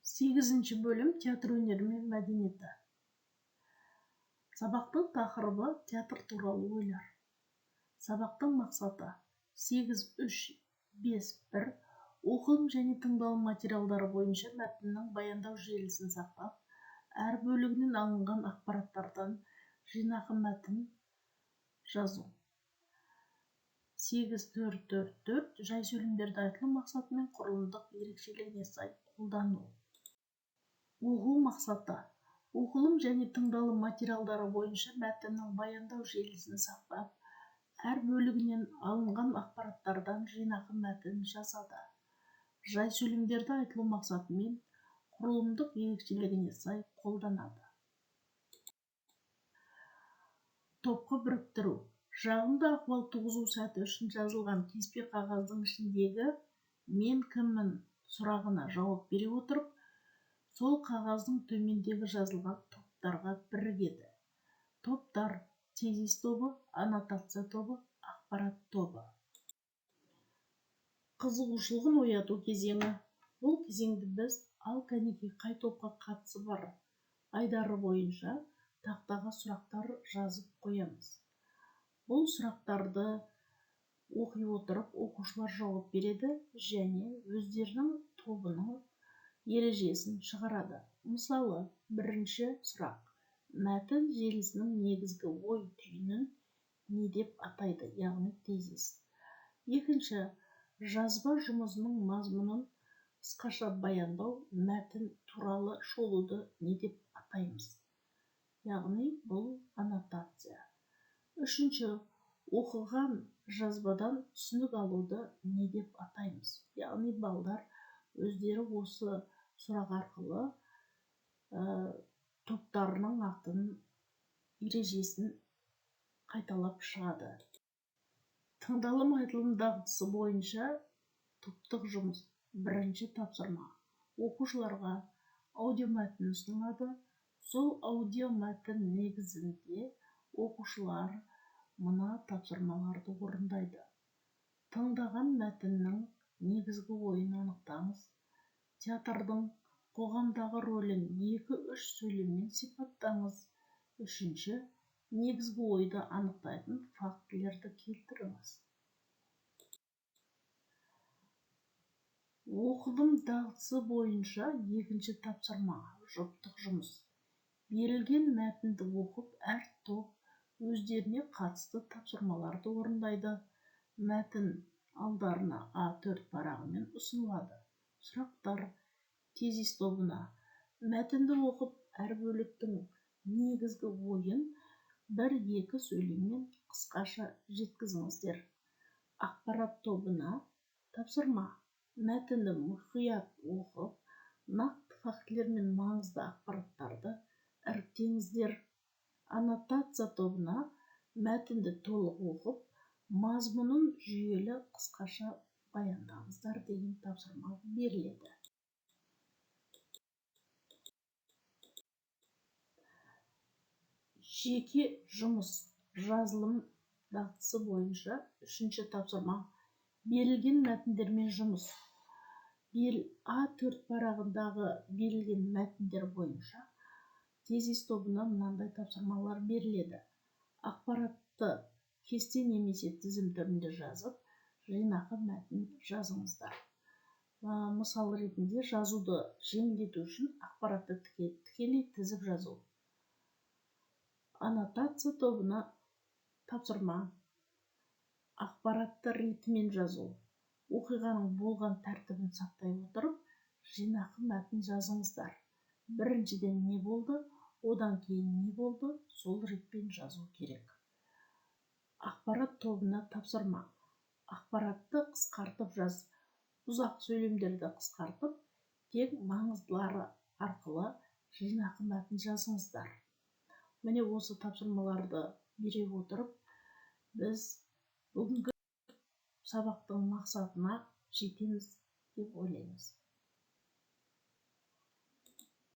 8-ші бөлім театр өнері мен мәдениеті. Сабақтың тақырыбы театр туралы ойлар. Сабақтың мақсаты 8.3.5.1 оқылым және тыңдалым материалдары бойынша мәтіннің баяндау желісін сақтап, әр бөлігінен алынған ақпараттардан жинақы мәтін жазу. 8.4.4 жай сөйлемдерді айтылу мақсаты мен құрылымдық ерекшелігіне сай қолдану. Оқу мақсаты оқылым және тыңдалым материалдары бойынша мәтіннің баяндау желісін сақтап, әр бөлігінен алынған ақпараттардан жинақы мәтін жасады. Жай сөйлемдерді айтылу мақсаты мен құрылымдық ерекшелігіне сай қолданады. Топқа біріктіру. Жағымды ахуал туғызу сәті үшін жазылған кеспе қағаздың ішіндегі «Мен кіммін?» сұрағына жауап бере отырып, сол қағаздың төмендегі жазылған топтарға бірігеді. Топтар: тезис тобы, аннотация тобы, ақпарат тобы. Қызығушылығын ояту кезеңі. Бұл кезеңді біз «Ал кәнекей қай топқа қатысы бар?» айдары бойынша тақтаға сұрақтар жазып қоямыз. Бұл сұрақтарды оқи отырып оқушылар жауап береді және өздерінің тобының ережесін шығарады. Мысалы, бірінші сұрақ: мәтін желісінің негізгі ой түйінін не деп атайды, яғни тезис. Екінші, жазба жұмысының мазмұнын қысқаша баяндау, мәтін туралы шолуды не деп атаймыз, яғни бұл аннотация. Үшінші, оқыған жазбадан түсінік алуды не деп атаймыз, яғни балдар өздері осы сұрақ арқылы топтарының атын, ережесін қайталап шығады. Тыңдалым айтылым дағдысы бойынша топтық жұмыс. Бірінші тапсырма: оқушыларға аудиомәтін ұсынылады. Сол аудиомәтін негізінде оқушылар мына тапсырмаларды орындайды. Тыңдаған мәтіннің негізгі ойын анықтаңыз. Театрдың қоғамдағы рөлін 2-3 сөйлеммен сипаттаңыз. Үшінші, негізгі ойды анықтайтын фактілерді келтіріңіз. Оқылым дағдысы бойынша екінші тапсырма: жұптық жұмыс. Берілген мәтінді оқып, әр топ өздеріне қатысты тапсырмаларды орындайды. Мәтін алдарына А4 парағымен ұсынылады. Сұрақтар: тезис тобына: мәтінді оқып, әр бөліктің негізгі ойын 1-2 сөйлеммен қысқаша жеткізіңіздер. Ақпарат тобына тапсырма: мәтінді мұқият оқып, нақты фактілер мен маңызды ақпараттарды іріктеңіздер. Аннотация тобына: мәтінді толық оқып, мазмұнын жүйелі қысқаша баяндаңыздар деген тапсырма беріледі. Жеке жұмыс. Жазылым дағдысы бойынша үшінші тапсырма: берілген мәтіндермен жұмыс. А4 парағындағы берілген мәтіндер бойынша тезис тобына мынандай тапсырмалар беріледі. Ақпаратты кесте немесе тізім түрінде жазып, жинақы мәтін жазыңыздар. Мысал ретінде жазуды жеңілдету үшін ақпаратты тікелей тізіп жазу. Аннотация тобына тапсырма: ақпаратты ретімен жазу. Оқиғаның болған тәртібін сақтай отырып, жинақы мәтін жазыңыздар. Біріншіден не болды, одан кейін не болды, сол ретпен жазу керек. Ақпарат тобына тапсырма: ақпаратты қысқартып жаз. Ұзақ сөйлемдерді қысқартып, тек маңыздылары арқылы жинақы мәтін жазыңыздар. Міне осы тапсырмаларды бере отырып, біз бүгінгі сабақтың мақсатына жетеміз деп ойлаймыз.